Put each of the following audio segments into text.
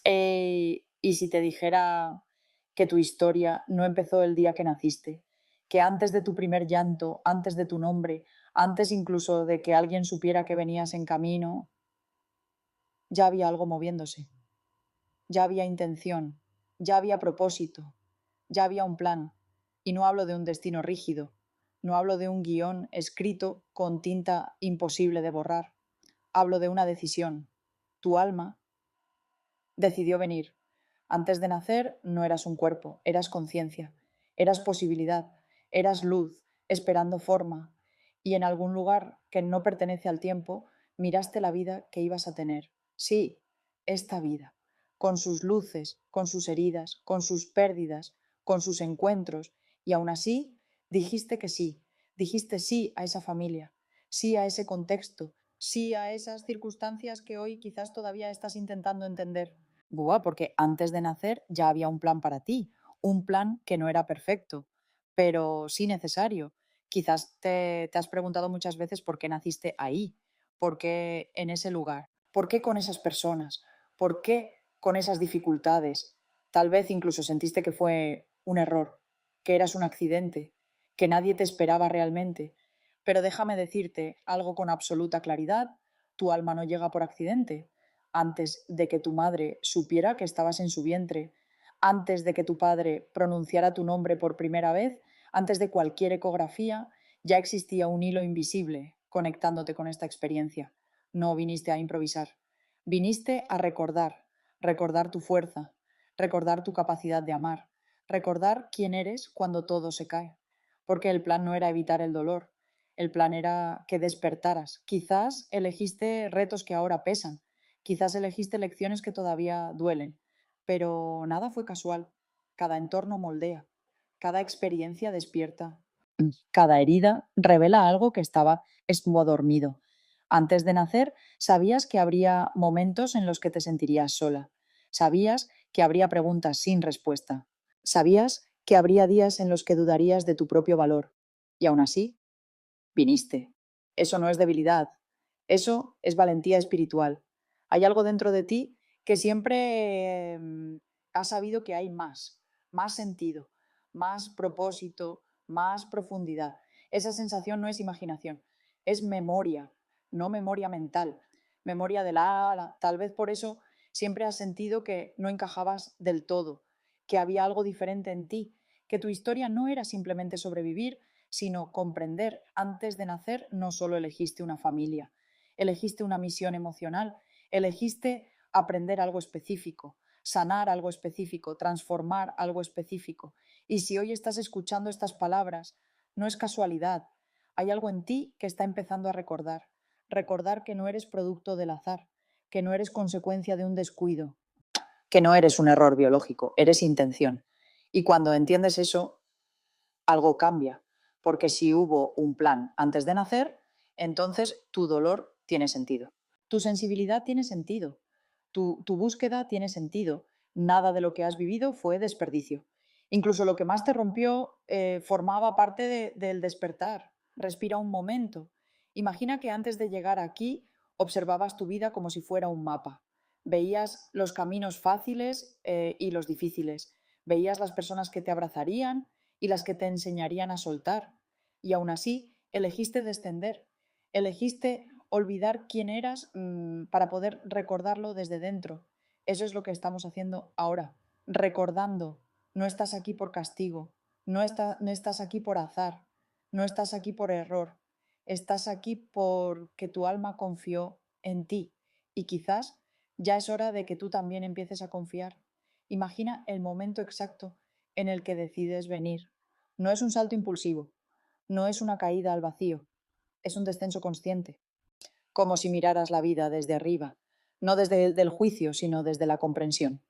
Y si te dijera que tu historia no empezó el día que naciste, que antes de tu primer llanto, antes de tu nombre, antes incluso de que alguien supiera que venías en camino, ya había algo moviéndose, ya había intención, ya había propósito, ya había un plan. Y no hablo de un destino rígido, no hablo de un guión escrito con tinta imposible de borrar, hablo de una decisión. Tu alma decidió venir. Antes de nacer no eras un cuerpo, eras conciencia, eras posibilidad, eras luz, esperando forma, y en algún lugar que no pertenece al tiempo, miraste la vida que ibas a tener. Sí, esta vida, con sus luces, con sus heridas, con sus pérdidas, con sus encuentros, y aún así dijiste sí a esa familia, sí a ese contexto, sí a esas circunstancias que hoy quizás todavía estás intentando entender. Buah, porque antes de nacer ya había un plan para ti, un plan que no era perfecto, pero sí necesario. Quizás te has preguntado muchas veces por qué naciste ahí, por qué en ese lugar, por qué con esas personas, por qué con esas dificultades. Tal vez incluso sentiste que fue un error, que eras un accidente, que nadie te esperaba realmente. Pero déjame decirte algo con absoluta claridad, tu alma no llega por accidente antes de que tu madre supiera que estabas en su vientre, antes de que tu padre pronunciara tu nombre por primera vez, antes de cualquier ecografía, ya existía un hilo invisible conectándote con esta experiencia. No viniste a improvisar, viniste a recordar, recordar tu fuerza, recordar tu capacidad de amar, recordar quién eres cuando todo se cae. Porque el plan no era evitar el dolor, el plan era que despertaras. Quizás elegiste retos que ahora pesan, quizás elegiste lecciones que todavía duelen, pero nada fue casual. Cada entorno moldea, cada experiencia despierta, cada herida revela algo que estuvo dormido. Antes de nacer, sabías que habría momentos en los que te sentirías sola. Sabías que habría preguntas sin respuesta. Sabías que habría días en los que dudarías de tu propio valor. Y aún así, viniste. Eso no es debilidad, eso es valentía espiritual. Hay algo dentro de ti que siempre ha sabido que hay más sentido, más propósito, más profundidad. Esa sensación no es imaginación, es memoria, no memoria mental, memoria del ala. Tal vez por eso siempre has sentido que no encajabas del todo, que había algo diferente en ti, que tu historia no era simplemente sobrevivir, sino comprender. Antes de nacer no solo elegiste una familia, elegiste una misión emocional, elegiste aprender algo específico, sanar algo específico, transformar algo específico. Y si hoy estás escuchando estas palabras, no es casualidad. Hay algo en ti que está empezando a recordar. Recordar que no eres producto del azar, que no eres consecuencia de un descuido, que no eres un error biológico, eres intención. Y cuando entiendes eso, algo cambia, porque si hubo un plan antes de nacer, entonces tu dolor tiene sentido, tu sensibilidad tiene sentido, tu búsqueda tiene sentido, nada de lo que has vivido fue desperdicio. Incluso lo que más te rompió formaba parte del despertar. Respira un momento. Imagina que antes de llegar aquí observabas tu vida como si fuera un mapa. Veías los caminos fáciles y los difíciles. Veías las personas que te abrazarían y las que te enseñarían a soltar. Y aún así, elegiste descender, elegiste olvidar quién eras para poder recordarlo desde dentro. Eso es lo que estamos haciendo ahora, recordando. No estás aquí por castigo, no estás aquí por azar, no estás aquí por error, estás aquí porque tu alma confió en ti y quizás ya es hora de que tú también empieces a confiar. Imagina el momento exacto en el que decides venir. No es un salto impulsivo, no es una caída al vacío, es un descenso consciente, como si miraras la vida desde arriba, no desde el juicio, sino desde la comprensión.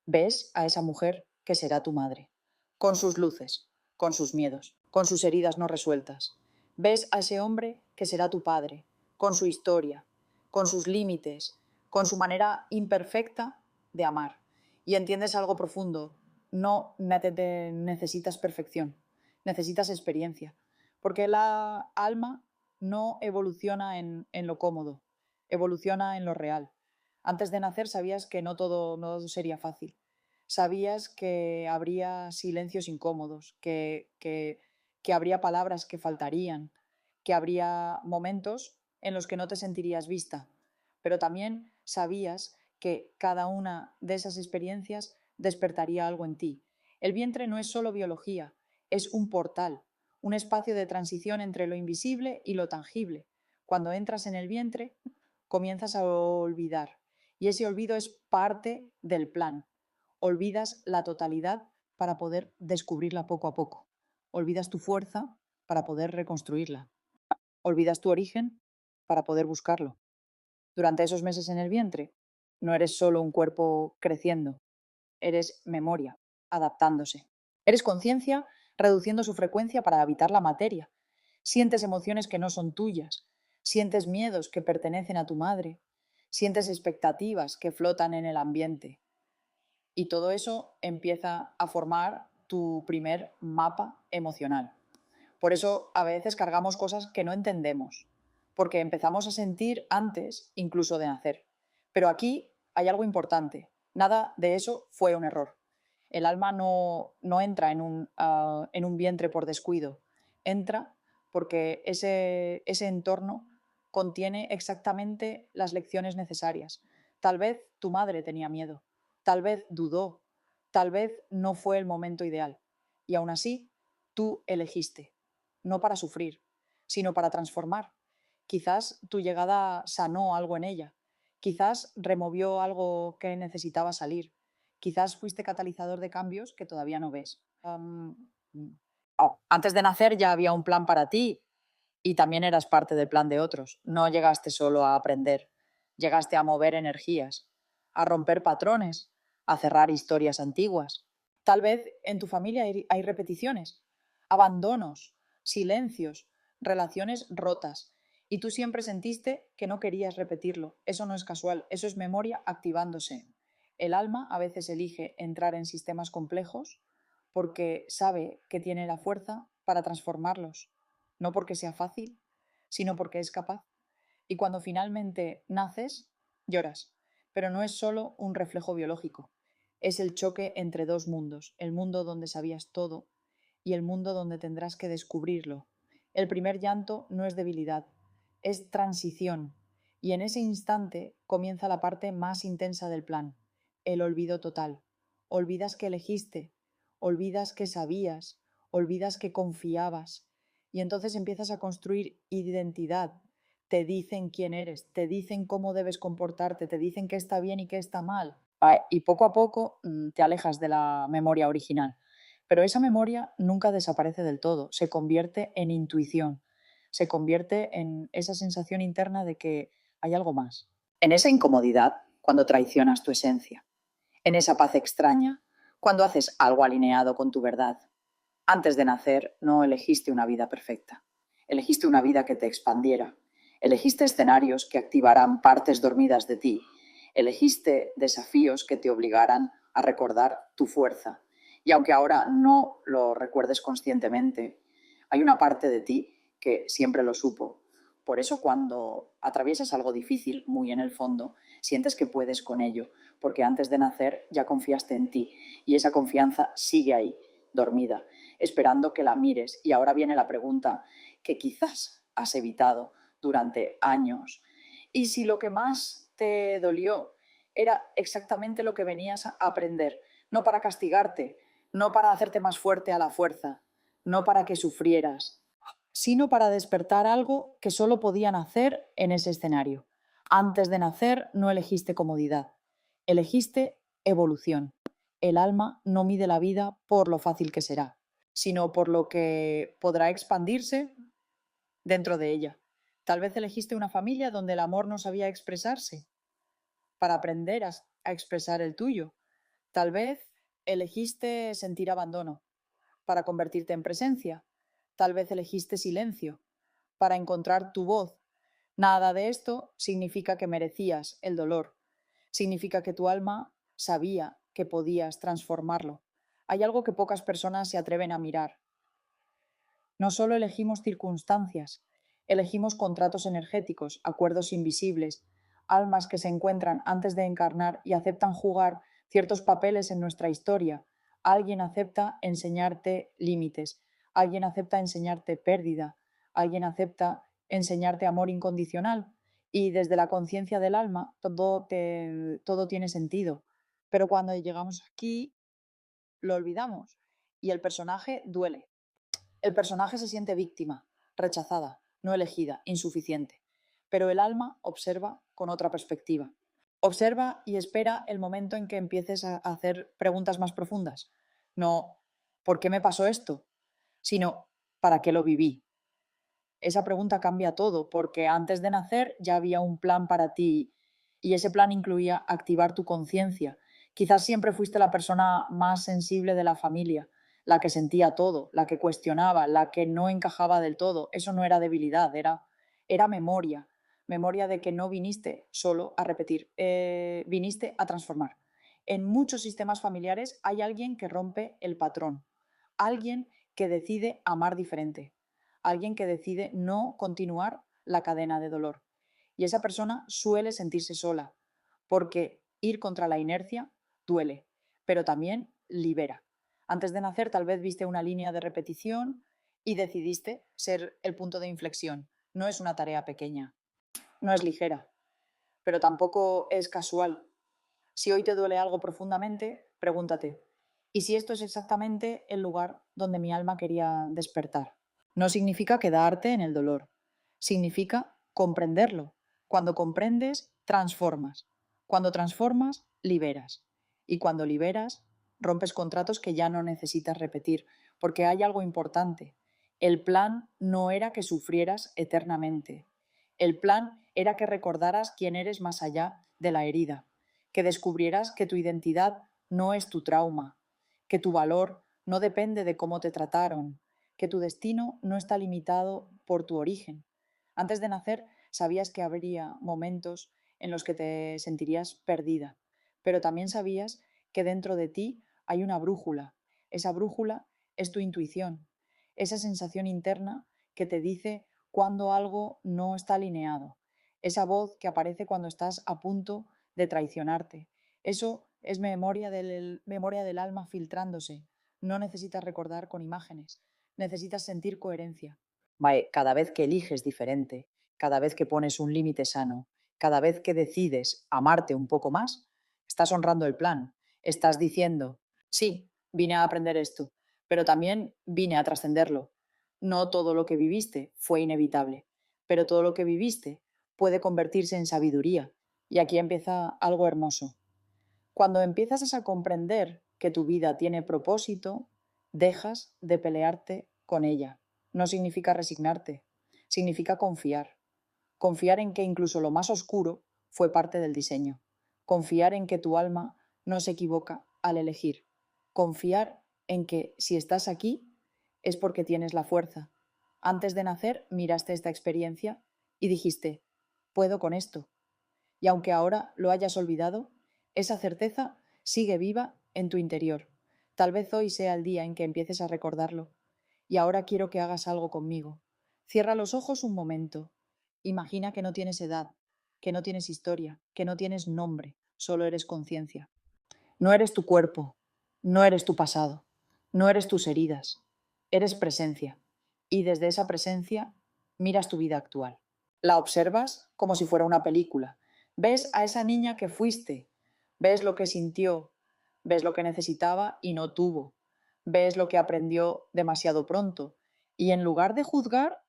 Ves a esa mujer que será tu madre, con sus luces, con sus miedos, con sus heridas no resueltas. Ves a ese hombre que será tu padre, con su historia, con sus límites, con su manera imperfecta de amar. Y entiendes algo profundo, no necesitas perfección, necesitas experiencia, porque la alma no evoluciona en lo cómodo, evoluciona en lo real. Antes de nacer sabías que no todo sería fácil. Sabías que habría silencios incómodos, que habría palabras que faltarían, que habría momentos en los que no te sentirías vista. Pero también sabías que cada una de esas experiencias despertaría algo en ti. El vientre no es solo biología, es un portal, un espacio de transición entre lo invisible y lo tangible. Cuando entras en el vientre, comienzas a olvidar. Y ese olvido es parte del plan. Olvidas la totalidad para poder descubrirla poco a poco. Olvidas tu fuerza para poder reconstruirla. Olvidas tu origen para poder buscarlo. Durante esos meses en el vientre, no eres solo un cuerpo creciendo, eres memoria, adaptándose. Eres conciencia, reduciendo su frecuencia para habitar la materia. Sientes emociones que no son tuyas, sientes miedos que pertenecen a tu madre, sientes expectativas que flotan en el ambiente. Y todo eso empieza a formar tu primer mapa emocional. Por eso a veces cargamos cosas que no entendemos, porque empezamos a sentir antes incluso de nacer. Pero aquí hay algo importante. Nada de eso fue un error. El alma no entra en un vientre por descuido. Entra porque ese entorno contiene exactamente las lecciones necesarias. Tal vez tu madre tenía miedo, tal vez dudó, tal vez no fue el momento ideal. Y aún así, tú elegiste, no para sufrir, sino para transformar. Quizás tu llegada sanó algo en ella, quizás removió algo que necesitaba salir, quizás fuiste catalizador de cambios que todavía no ves. Antes de nacer ya había un plan para ti y también eras parte del plan de otros. No llegaste solo a aprender, llegaste a mover energías, a romper patrones, a cerrar historias antiguas. Tal vez en tu familia hay repeticiones, abandonos, silencios, relaciones rotas. Y tú siempre sentiste que no querías repetirlo. Eso no es casual, eso es memoria activándose. El alma a veces elige entrar en sistemas complejos porque sabe que tiene la fuerza para transformarlos, no porque sea fácil, sino porque es capaz. Y cuando finalmente naces, lloras, pero no es solo un reflejo biológico, es el choque entre dos mundos, el mundo donde sabías todo y el mundo donde tendrás que descubrirlo. El primer llanto no es debilidad, es transición, y en ese instante comienza la parte más intensa del plan, el olvido total. Olvidas que elegiste, olvidas que sabías, olvidas que confiabas, y entonces empiezas a construir identidad. Te dicen quién eres, te dicen cómo debes comportarte, te dicen qué está bien y qué está mal. Y poco a poco te alejas de la memoria original. Pero esa memoria nunca desaparece del todo, se convierte en intuición, se convierte en esa sensación interna de que hay algo más. En esa incomodidad, cuando traicionas tu esencia. En esa paz extraña, cuando haces algo alineado con tu verdad. Antes de nacer no elegiste una vida perfecta, elegiste una vida que te expandiera, elegiste escenarios que activaran partes dormidas de ti, elegiste desafíos que te obligaran a recordar tu fuerza. Y aunque ahora no lo recuerdes conscientemente, hay una parte de ti que siempre lo supo. Por eso cuando atraviesas algo difícil, muy en el fondo, sientes que puedes con ello, porque antes de nacer ya confiaste en ti y esa confianza sigue ahí, dormida, esperando que la mires. Y ahora viene la pregunta que quizás has evitado durante años. ¿Y si lo que más te dolió era exactamente lo que venías a aprender? No para castigarte, no para hacerte más fuerte a la fuerza, no para que sufrieras, sino para despertar algo que solo podía nacer en ese escenario. Antes de nacer no elegiste comodidad, elegiste evolución. El alma no mide la vida por lo fácil que será, sino por lo que podrá expandirse dentro de ella. Tal vez elegiste una familia donde el amor no sabía expresarse, para aprender a expresar el tuyo. Tal vez elegiste sentir abandono, para convertirte en presencia. Tal vez elegiste silencio, para encontrar tu voz. Nada de esto significa que merecías el dolor. Significa que tu alma sabía que podías transformarlo. Hay algo que pocas personas se atreven a mirar. No solo elegimos circunstancias, elegimos contratos energéticos, acuerdos invisibles, almas que se encuentran antes de encarnar y aceptan jugar ciertos papeles en nuestra historia. Alguien acepta enseñarte límites, alguien acepta enseñarte pérdida, alguien acepta enseñarte amor incondicional y desde la conciencia del alma todo tiene sentido. Pero cuando llegamos aquí lo olvidamos y el personaje duele. El personaje se siente víctima, rechazada, no elegida, insuficiente. Pero el alma observa con otra perspectiva. Observa y espera el momento en que empieces a hacer preguntas más profundas. No, ¿por qué me pasó esto? Sino, ¿para qué lo viví? Esa pregunta cambia todo, porque antes de nacer ya había un plan para ti y ese plan incluía activar tu conciencia. Quizás siempre fuiste la persona más sensible de la familia, la que sentía todo, la que cuestionaba, la que no encajaba del todo. Eso no era debilidad, era memoria. Memoria de que no viniste solo a repetir, viniste a transformar. En muchos sistemas familiares hay alguien que rompe el patrón, alguien que decide amar diferente, alguien que decide no continuar la cadena de dolor. Y esa persona suele sentirse sola, porque ir contra la inercia duele, pero también libera. Antes de nacer tal vez viste una línea de repetición y decidiste ser el punto de inflexión. No es una tarea pequeña, no es ligera, pero tampoco es casual. Si hoy te duele algo profundamente, pregúntate, ¿y si esto es exactamente el lugar donde mi alma quería despertar? No significa quedarte en el dolor, significa comprenderlo. Cuando comprendes, transformas. Cuando transformas, liberas. Y cuando liberas, rompes contratos que ya no necesitas repetir, porque hay algo importante. El plan no era que sufrieras eternamente. El plan era que recordaras quién eres más allá de la herida, que descubrieras que tu identidad no es tu trauma, que tu valor no depende de cómo te trataron, que tu destino no está limitado por tu origen. Antes de nacer sabías que habría momentos en los que te sentirías perdida, pero también sabías que dentro de ti hay una brújula. Esa brújula es tu intuición, esa sensación interna que te dice cuando algo no está alineado, esa voz que aparece cuando estás a punto de traicionarte. Eso es memoria del alma filtrándose. No necesitas recordar con imágenes, necesitas sentir coherencia. Cada vez que eliges diferente, cada vez que pones un límite sano, cada vez que decides amarte un poco más, estás honrando el plan. Estás diciendo, sí, vine a aprender esto, pero también vine a trascenderlo. No todo lo que viviste fue inevitable, pero todo lo que viviste puede convertirse en sabiduría. Y aquí empieza algo hermoso. Cuando empiezas a comprender que tu vida tiene propósito, dejas de pelearte con ella. No significa resignarte, significa confiar. Confiar en que incluso lo más oscuro fue parte del diseño. Confiar en que tu alma no se equivoca al elegir. Confiar en que si estás aquí es porque tienes la fuerza. Antes de nacer miraste esta experiencia y dijiste, puedo con esto. Y aunque ahora lo hayas olvidado, esa certeza sigue viva en tu interior. Tal vez hoy sea el día en que empieces a recordarlo. Y ahora quiero que hagas algo conmigo. Cierra los ojos un momento. Imagina que no tienes edad, que no tienes historia, que no tienes nombre, solo eres conciencia. No eres tu cuerpo, no eres tu pasado, no eres tus heridas, eres presencia. Y desde esa presencia miras tu vida actual. La observas como si fuera una película. Ves a esa niña que fuiste, ves lo que sintió, ves lo que necesitaba y no tuvo, ves lo que aprendió demasiado pronto. Y en lugar de juzgar,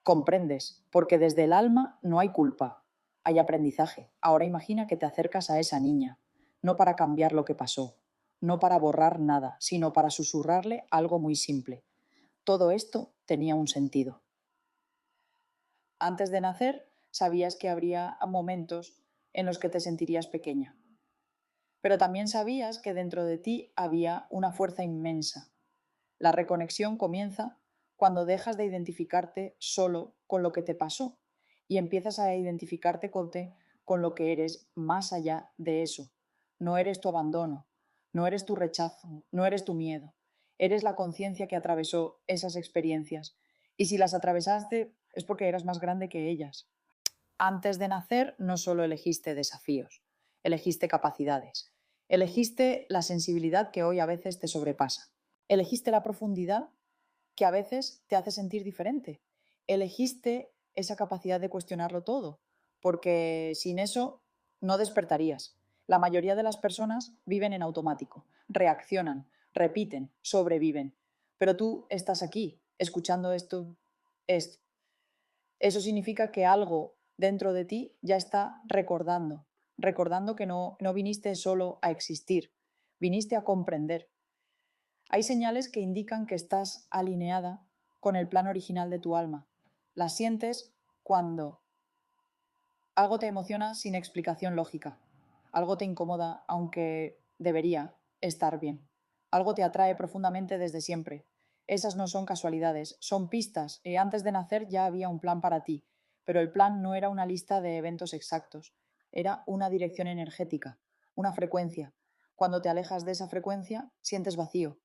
comprendes, porque desde el alma no hay culpa, hay aprendizaje. Ahora imagina que te acercas a esa niña, no para cambiar lo que pasó, no para borrar nada, sino para susurrarle algo muy simple. Todo esto tenía un sentido. Antes de nacer, sabías que habría momentos en los que te sentirías pequeña, pero también sabías que dentro de ti había una fuerza inmensa. La reconexión comienza cuando dejas de identificarte solo con lo que te pasó y empiezas a identificarte con lo que eres más allá de eso. No eres tu abandono, no eres tu rechazo, no eres tu miedo. Eres la conciencia que atravesó esas experiencias. Y si las atravesaste es porque eras más grande que ellas. antes de nacer no solo elegiste desafíos, elegiste capacidades, elegiste la sensibilidad que hoy a veces te sobrepasa, elegiste la profundidad que a veces te hace sentir diferente, elegiste esa capacidad de cuestionarlo todo, porque sin eso no despertarías. La mayoría de las personas viven en automático, reaccionan, repiten, sobreviven, pero tú estás aquí escuchando esto. Eso significa que algo dentro de ti ya está recordando que no viniste solo a existir, viniste a comprender. Hay señales que indican que estás alineada con el plan original de tu alma. Las sientes cuando algo te emociona sin explicación lógica, algo te incomoda aunque debería estar bien, algo te atrae profundamente desde siempre. Esas no son casualidades, son pistas. Antes de nacer ya había un plan para ti, pero el plan no era una lista de eventos exactos, era una dirección energética, una frecuencia. Cuando te alejas de esa frecuencia, sientes vacío.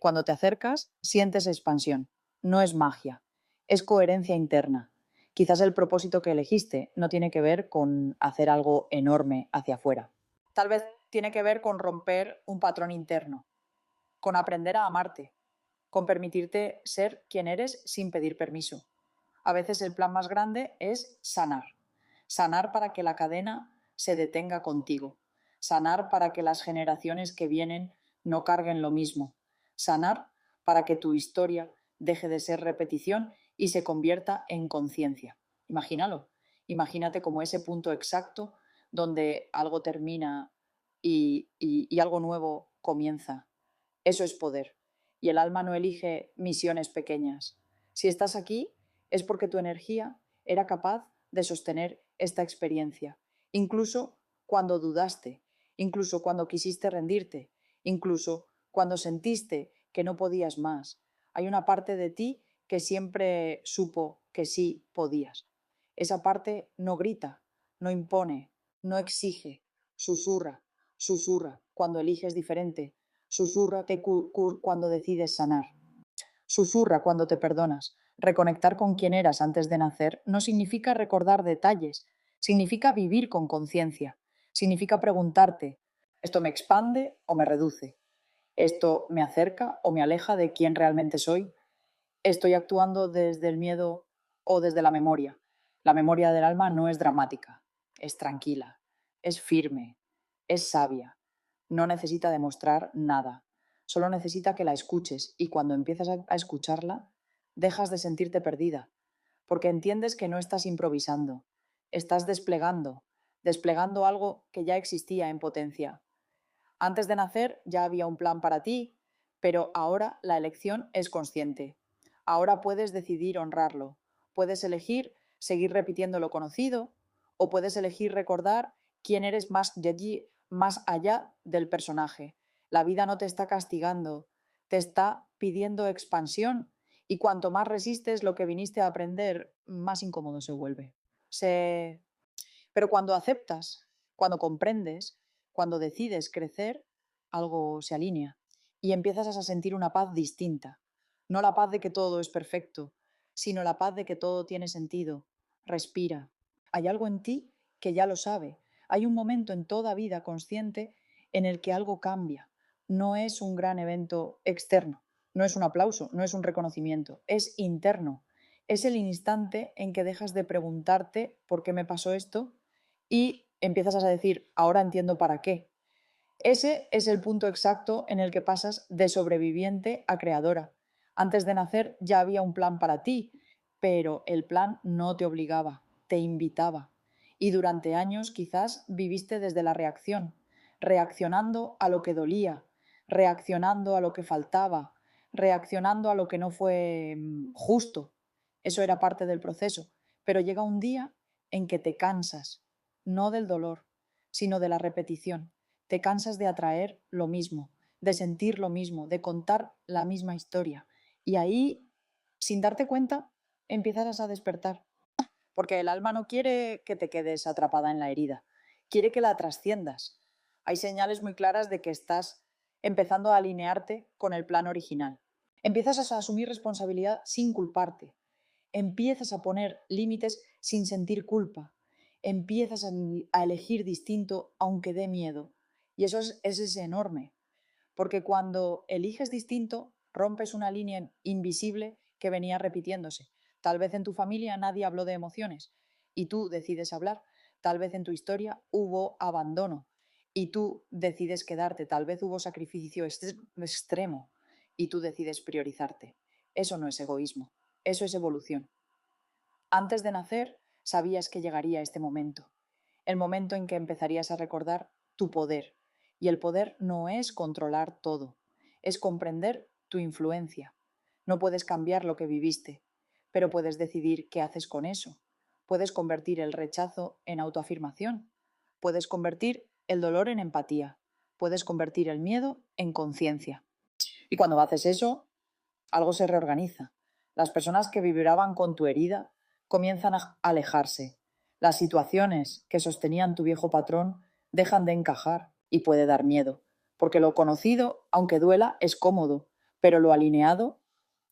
Cuando te acercas, sientes expansión. No es magia, es coherencia interna. Quizás el propósito que elegiste no tiene que ver con hacer algo enorme hacia afuera. Tal vez tiene que ver con romper un patrón interno, con aprender a amarte, con permitirte ser quien eres sin pedir permiso. A veces el plan más grande es sanar. Sanar para que la cadena se detenga contigo. Sanar para que las generaciones que vienen no carguen lo mismo. Sanar para que tu historia deje de ser repetición y se convierta en conciencia. Imagínalo. Imagínate como ese punto exacto donde algo termina y algo nuevo comienza. Eso es poder. Y el alma no elige misiones pequeñas. Si estás aquí es porque tu energía era capaz de sostener esta experiencia, incluso cuando dudaste, incluso cuando quisiste rendirte, incluso cuando sentiste que no podías más. Hay una parte de ti que siempre supo que sí podías. Esa parte no grita, no impone, no exige, susurra, susurra cuando eliges diferente, susurra cuando decides sanar. Susurra cuando te perdonas. Reconectar con quien eras antes de nacer no significa recordar detalles, significa vivir con conciencia. Significa preguntarte, ¿esto me expande o me reduce? ¿Esto me acerca o me aleja de quién realmente soy? ¿Estoy actuando desde el miedo o desde la memoria? La memoria del alma no es dramática, es tranquila, es firme, es sabia. No necesita demostrar nada, solo necesita que la escuches y cuando empiezas a escucharla, dejas de sentirte perdida, porque entiendes que no estás improvisando, estás desplegando algo que ya existía en potencia. Antes de nacer ya había un plan para ti, pero ahora la elección es consciente. Ahora puedes decidir honrarlo. Puedes elegir seguir repitiendo lo conocido o puedes elegir recordar quién eres más allá del personaje. La vida no te está castigando, te está pidiendo expansión y cuanto más resistes lo que viniste a aprender, más incómodo se vuelve. Se pero cuando aceptas, cuando comprendes, cuando decides crecer, algo se alinea y empiezas a sentir una paz distinta. No la paz de que todo es perfecto, sino la paz de que todo tiene sentido. Respira. Hay algo en ti que ya lo sabe. Hay un momento en toda vida consciente en el que algo cambia. No es un gran evento externo, no es un aplauso, no es un reconocimiento, es interno. Es el instante en que dejas de preguntarte por qué me pasó esto y empiezas a decir, ahora entiendo para qué. Ese es el punto exacto en el que pasas de sobreviviente a creadora. Antes de nacer ya había un plan para ti, pero el plan no te obligaba, te invitaba. Y durante años quizás viviste desde la reacción, reaccionando a lo que dolía, reaccionando a lo que faltaba, reaccionando a lo que no fue justo. Eso era parte del proceso. Pero llega un día en que te cansas, no del dolor, sino de la repetición. Te cansas de atraer lo mismo, de sentir lo mismo, de contar la misma historia. Y ahí, sin darte cuenta, empiezas a despertar. Porque el alma no quiere que te quedes atrapada en la herida, quiere que la trasciendas. Hay señales muy claras de que estás empezando a alinearte con el plan original. Empiezas a asumir responsabilidad sin culparte. Empiezas a poner límites sin sentir culpa. empiezas a elegir distinto aunque dé miedo. Y eso es enorme, porque cuando eliges distinto, rompes una línea invisible que venía repitiéndose. Tal vez en tu familia nadie habló de emociones y tú decides hablar. Tal vez en tu historia hubo abandono y tú decides quedarte. Tal vez hubo sacrificio extremo y tú decides priorizarte. Eso no es egoísmo, eso es evolución. Antes de nacer, sabías que llegaría este momento, el momento en que empezarías a recordar tu poder. Y el poder no es controlar todo, es comprender tu influencia. No puedes cambiar lo que viviste, pero puedes decidir qué haces con eso. Puedes convertir el rechazo en autoafirmación. Puedes convertir el dolor en empatía. Puedes convertir el miedo en conciencia. Y cuando haces eso, algo se reorganiza. Las personas que vibraban con tu herida comienzan a alejarse. Las situaciones que sostenían tu viejo patrón dejan de encajar y puede dar miedo, porque lo conocido, aunque duela, es cómodo, pero lo alineado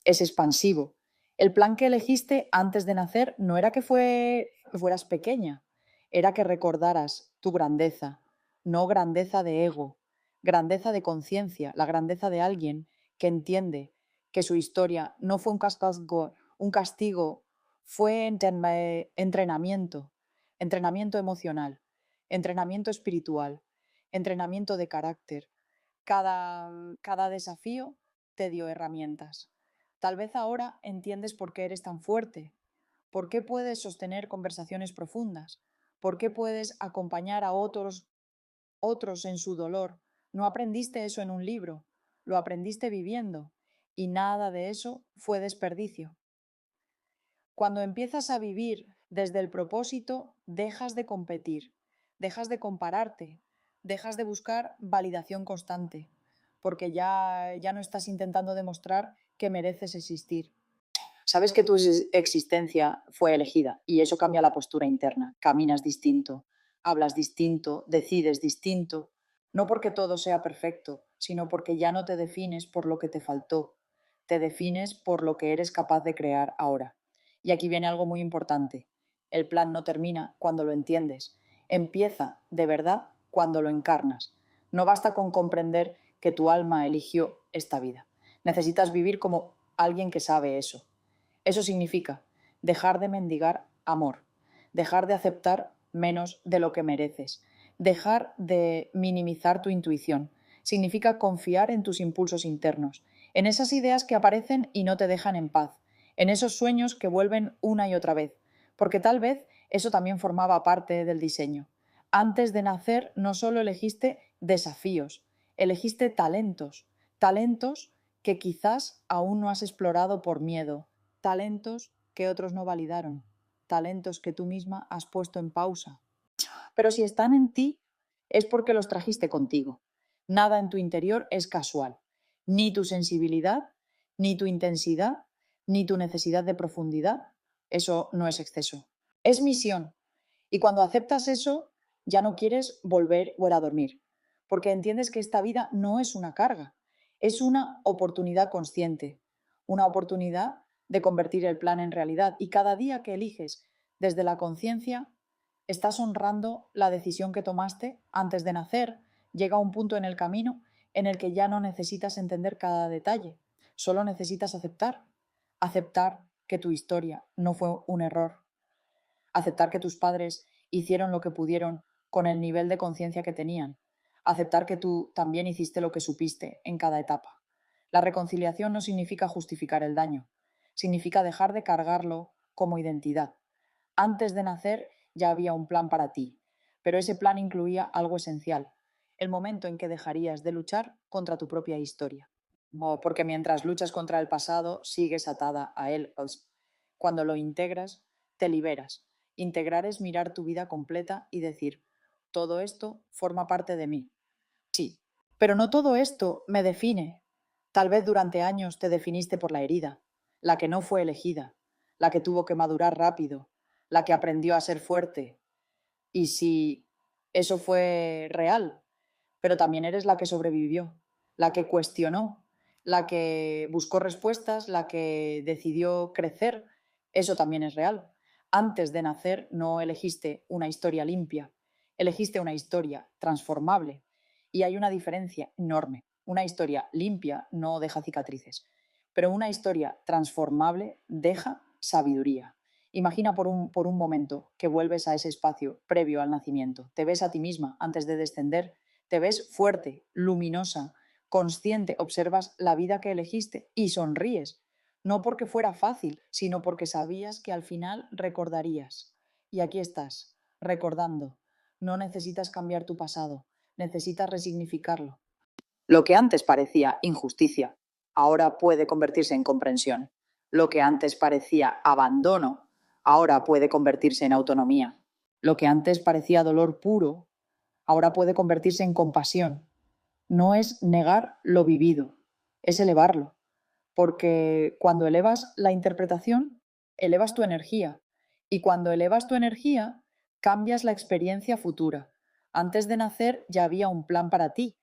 es expansivo. El plan que elegiste antes de nacer no era que fueras pequeña, era que recordaras tu grandeza, no grandeza de ego, grandeza de conciencia, la grandeza de alguien que entiende que su historia no fue un castigo, fue entrenamiento, entrenamiento emocional, entrenamiento espiritual, entrenamiento de carácter. Cada desafío te dio herramientas. Tal vez ahora entiendes por qué eres tan fuerte, por qué puedes sostener conversaciones profundas, por qué puedes acompañar a otros en su dolor. No aprendiste eso en un libro, lo aprendiste viviendo y nada de eso fue desperdicio. Cuando empiezas a vivir desde el propósito, dejas de competir, dejas de compararte, dejas de buscar validación constante, porque ya no estás intentando demostrar que mereces existir. Sabes que tu existencia fue elegida y eso cambia la postura interna. Caminas distinto, hablas distinto, decides distinto, no porque todo sea perfecto, sino porque ya no te defines por lo que te faltó, te defines por lo que eres capaz de crear ahora. Y aquí viene algo muy importante. El plan no termina cuando lo entiendes, empieza de verdad cuando lo encarnas. No basta con comprender que tu alma eligió esta vida. Necesitas vivir como alguien que sabe eso. Eso significa dejar de mendigar amor, dejar de aceptar menos de lo que mereces, dejar de minimizar tu intuición. Significa confiar en tus impulsos internos, en esas ideas que aparecen y no te dejan en paz, en esos sueños que vuelven una y otra vez, porque tal vez eso también formaba parte del diseño. Antes de nacer no solo elegiste desafíos, elegiste talentos, talentos que quizás aún no has explorado por miedo, talentos que otros no validaron, talentos que tú misma has puesto en pausa. Pero si están en ti, es porque los trajiste contigo. Nada en tu interior es casual. Ni tu sensibilidad, ni tu intensidad, ni tu necesidad de profundidad. Eso no es exceso. Es misión. Y cuando aceptas eso, ya no quieres volver a dormir, porque entiendes que esta vida no es una carga, es una oportunidad consciente, una oportunidad de convertir el plan en realidad. Y cada día que eliges desde la conciencia, estás honrando la decisión que tomaste antes de nacer. Llega un punto en el camino en el que ya no necesitas entender cada detalle, solo necesitas aceptar que tu historia no fue un error, aceptar que tus padres hicieron lo que pudieron con el nivel de conciencia que tenían, aceptar que tú también hiciste lo que supiste en cada etapa. La reconciliación no significa justificar el daño, significa dejar de cargarlo como identidad. Antes de nacer ya había un plan para ti, pero ese plan incluía algo esencial, el momento en que dejarías de luchar contra tu propia historia. Porque mientras luchas contra el pasado, sigues atada a él. Cuando lo integras, te liberas. Integrar es mirar tu vida completa y decir, todo esto forma parte de mí. Sí, pero no todo esto me define. Tal vez durante años te definiste por la herida, la que no fue elegida, la que tuvo que madurar rápido, la que aprendió a ser fuerte. Y si eso fue real, pero también eres la que sobrevivió, la que cuestionó, la que buscó respuestas, la que decidió crecer, eso también es real. Antes de nacer no elegiste una historia limpia, elegiste una historia transformable. Y hay una diferencia enorme. Una historia limpia no deja cicatrices, pero una historia transformable deja sabiduría. Imagina por un momento que vuelves a ese espacio previo al nacimiento. Te ves a ti misma antes de descender, te ves fuerte, luminosa, consciente, observas la vida que elegiste y sonríes. No porque fuera fácil, sino porque sabías que al final recordarías. Y aquí estás, recordando. No necesitas cambiar tu pasado, necesitas resignificarlo. Lo que antes parecía injusticia, ahora puede convertirse en comprensión. Lo que antes parecía abandono, ahora puede convertirse en autonomía. Lo que antes parecía dolor puro, ahora puede convertirse en compasión. No es negar lo vivido, es elevarlo. Porque cuando elevas la interpretación, elevas tu energía. Y cuando elevas tu energía, cambias la experiencia futura. Antes de nacer ya había un plan para ti,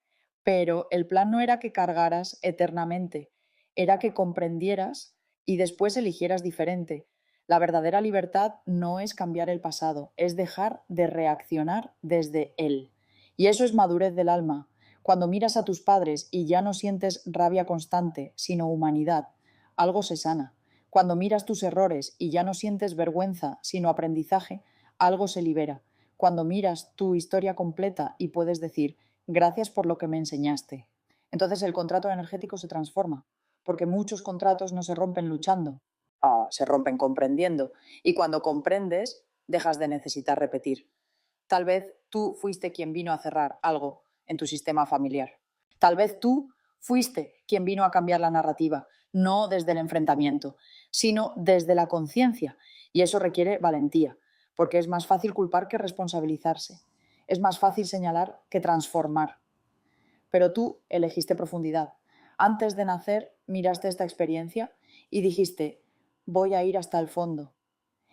pero el plan no era que cargaras eternamente, era que comprendieras y después eligieras diferente. La verdadera libertad no es cambiar el pasado, es dejar de reaccionar desde él. Y eso es madurez del alma. Cuando miras a tus padres y ya no sientes rabia constante, sino humanidad, algo se sana. Cuando miras tus errores y ya no sientes vergüenza, sino aprendizaje, algo se libera. Cuando miras tu historia completa y puedes decir, gracias por lo que me enseñaste. Entonces el contrato energético se transforma, porque muchos contratos no se rompen luchando, se rompen comprendiendo. Y cuando comprendes, dejas de necesitar repetir. Tal vez tú fuiste quien vino a cerrar algo en tu sistema familiar. Tal vez tú fuiste quien vino a cambiar la narrativa, no desde el enfrentamiento, sino desde la conciencia. Y eso requiere valentía, porque es más fácil culpar que responsabilizarse. Es más fácil señalar que transformar. Pero tú elegiste profundidad. Antes de nacer, miraste esta experiencia y dijiste, voy a ir hasta el fondo.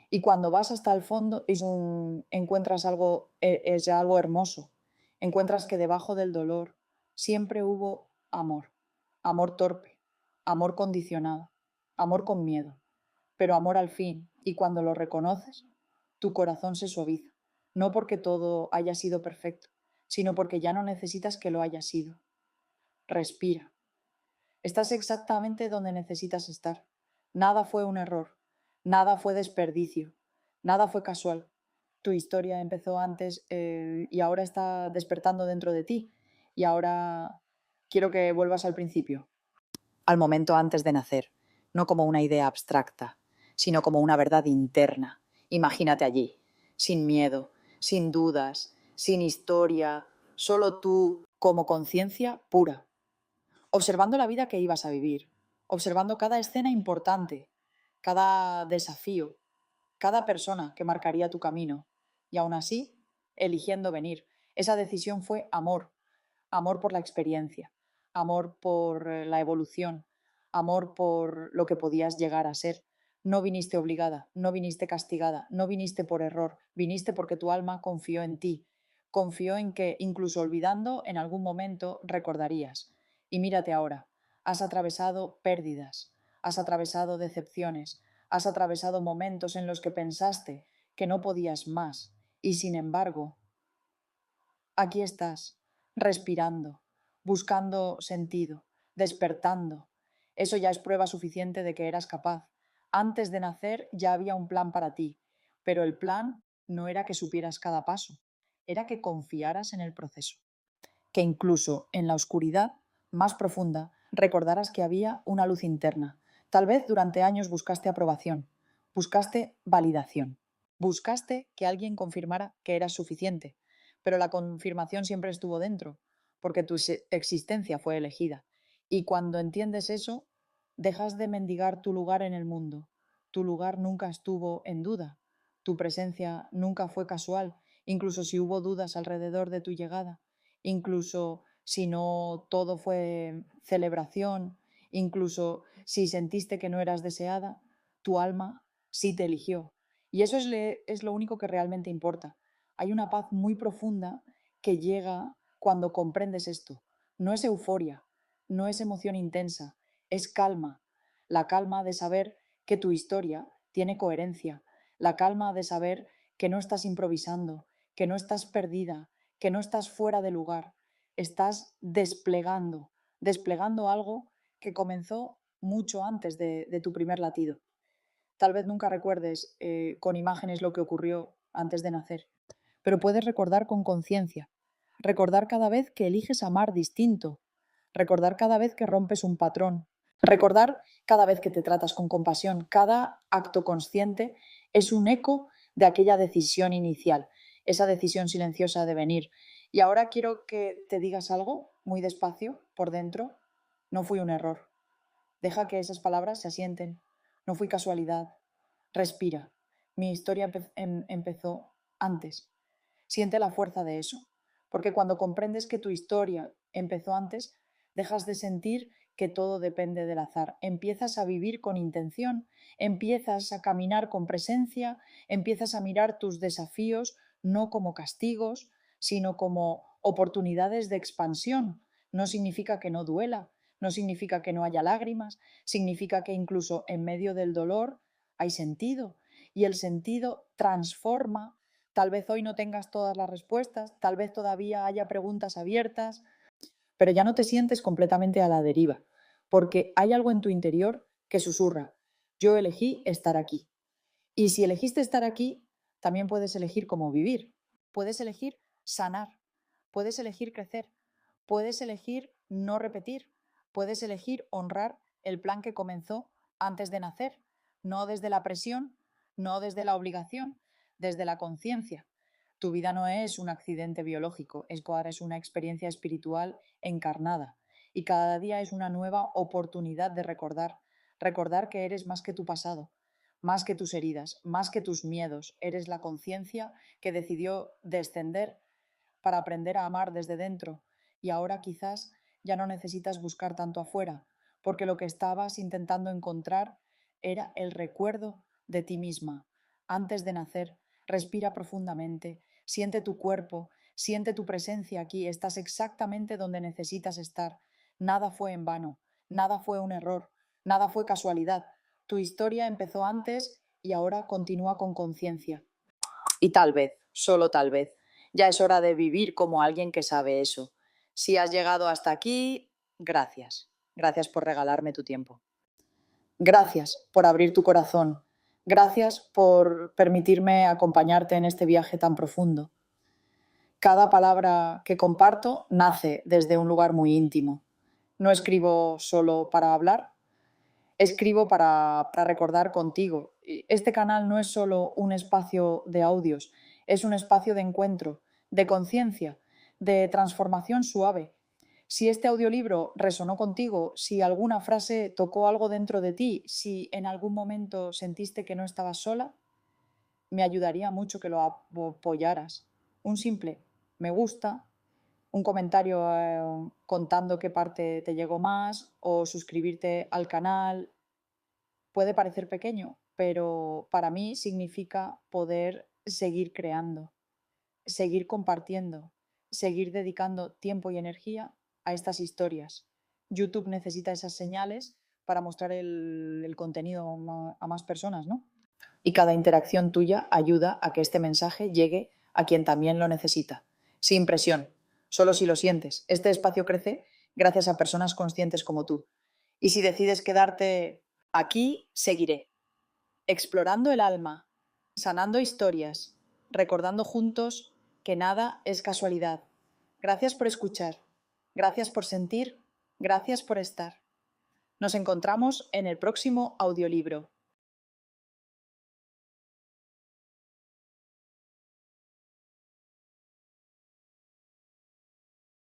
Y cuando vas hasta el fondo encuentras algo, es algo hermoso. Encuentras que debajo del dolor siempre hubo amor. Amor torpe, amor condicionado, amor con miedo, pero amor al fin. Y cuando lo reconoces, tu corazón se suaviza. No porque todo haya sido perfecto, sino porque ya no necesitas que lo haya sido. Respira. Estás exactamente donde necesitas estar. Nada fue un error, nada fue desperdicio, nada fue casual. Tu historia empezó antes y ahora está despertando dentro de ti. Y ahora quiero que vuelvas al principio, al momento antes de nacer, no como una idea abstracta, sino como una verdad interna. Imagínate allí, sin miedo, sin dudas, sin historia, solo tú como conciencia pura, observando la vida que ibas a vivir, observando cada escena importante, cada desafío, cada persona que marcaría tu camino, y aún así, eligiendo venir. Esa decisión fue amor, amor por la experiencia, amor por la evolución, amor por lo que podías llegar a ser. No viniste obligada, no viniste castigada, no viniste por error, viniste porque tu alma confió en ti, confió en que, incluso olvidando, en algún momento recordarías. Y mírate ahora, has atravesado pérdidas, has atravesado decepciones, has atravesado momentos en los que pensaste que no podías más y sin embargo, aquí estás, respirando, buscando sentido, despertando. Eso ya es prueba suficiente de que eras capaz. Antes de nacer ya había un plan para ti, pero el plan no era que supieras cada paso, era que confiaras en el proceso, que incluso en la oscuridad más profunda recordaras que había una luz interna. Tal vez durante años buscaste aprobación, buscaste validación, buscaste que alguien confirmara que eras suficiente, pero la confirmación siempre estuvo dentro, porque tu existencia fue elegida. Y cuando entiendes eso, dejas de mendigar tu lugar en el mundo. Tu lugar nunca estuvo en duda, tu presencia nunca fue casual, incluso si hubo dudas alrededor de tu llegada, incluso si no todo fue celebración, incluso si sentiste que no eras deseada, tu alma sí te eligió. Y eso es lo único que realmente importa. Hay una paz muy profunda que llega cuando comprendes esto. No es euforia, no es emoción intensa, es calma. La calma de saber que tu historia tiene coherencia, La calma de saber que no estás improvisando, que no estás perdida, que no estás fuera de lugar. Estás desplegando algo que comenzó mucho antes de tu primer latido. Tal vez nunca recuerdes con imágenes lo que ocurrió antes de nacer, pero puedes recordar con conciencia, recordar cada vez que eliges amar distinto, recordar cada vez que rompes un patrón, recordar cada vez que te tratas con compasión. Cada acto consciente es un eco de aquella decisión inicial, esa decisión silenciosa de venir. Y ahora quiero que te digas algo muy despacio por dentro. No fui un error. Deja que esas palabras se asienten. No fui casualidad. Respira. Mi historia empezó antes. Siente la fuerza de eso. Porque cuando comprendes que tu historia empezó antes, dejas de sentir que todo depende del azar. Empiezas a vivir con intención, empiezas a caminar con presencia, empiezas a mirar tus desafíos no como castigos, sino como oportunidades de expansión. No significa que no duela, no significa que no haya lágrimas, significa que incluso en medio del dolor hay sentido y el sentido transforma. Tal vez hoy no tengas todas las respuestas, tal vez todavía haya preguntas abiertas, pero ya no te sientes completamente a la deriva, porque hay algo en tu interior que susurra: yo elegí estar aquí. Y si elegiste estar aquí, también puedes elegir cómo vivir, puedes elegir sanar, puedes elegir crecer, puedes elegir no repetir, puedes elegir honrar el plan que comenzó antes de nacer, no desde la presión, no desde la obligación, desde la conciencia. Tu vida no es un accidente biológico, es una experiencia espiritual encarnada y cada día es una nueva oportunidad de recordar que eres más que tu pasado, más que tus heridas, más que tus miedos. Eres la conciencia que decidió descender para aprender a amar desde dentro y ahora quizás ya no necesitas buscar tanto afuera, porque lo que estabas intentando encontrar era el recuerdo de ti misma. Antes de nacer, respira profundamente, siente tu cuerpo, siente tu presencia aquí, estás exactamente donde necesitas estar. Nada fue en vano, nada fue un error, nada fue casualidad. Tu historia empezó antes y ahora continúa con conciencia. Y tal vez, solo tal vez, ya es hora de vivir como alguien que sabe eso. Si has llegado hasta aquí, gracias. Gracias por regalarme tu tiempo. Gracias por abrir tu corazón. Gracias por permitirme acompañarte en este viaje tan profundo. Cada palabra que comparto nace desde un lugar muy íntimo. No escribo solo para hablar, escribo para recordar contigo. Este canal no es solo un espacio de audios, es un espacio de encuentro, de conciencia, de transformación suave. Si este audiolibro resonó contigo, si alguna frase tocó algo dentro de ti, si en algún momento sentiste que no estabas sola, me ayudaría mucho que lo apoyaras. Un simple me gusta, un comentario contando qué parte te llegó más o suscribirte al canal. Puede parecer pequeño, pero para mí significa poder seguir creando, seguir compartiendo, seguir dedicando tiempo y energía a estas historias. YouTube necesita esas señales para mostrar el contenido a más personas, ¿no? Y cada interacción tuya ayuda a que este mensaje llegue a quien también lo necesita. Sin presión, solo si lo sientes. Este espacio crece gracias a personas conscientes como tú. Y si decides quedarte aquí, seguiré, explorando el alma, sanando historias, recordando juntos que nada es casualidad. Gracias por escuchar, gracias por sentir, gracias por estar. Nos encontramos en el próximo audiolibro.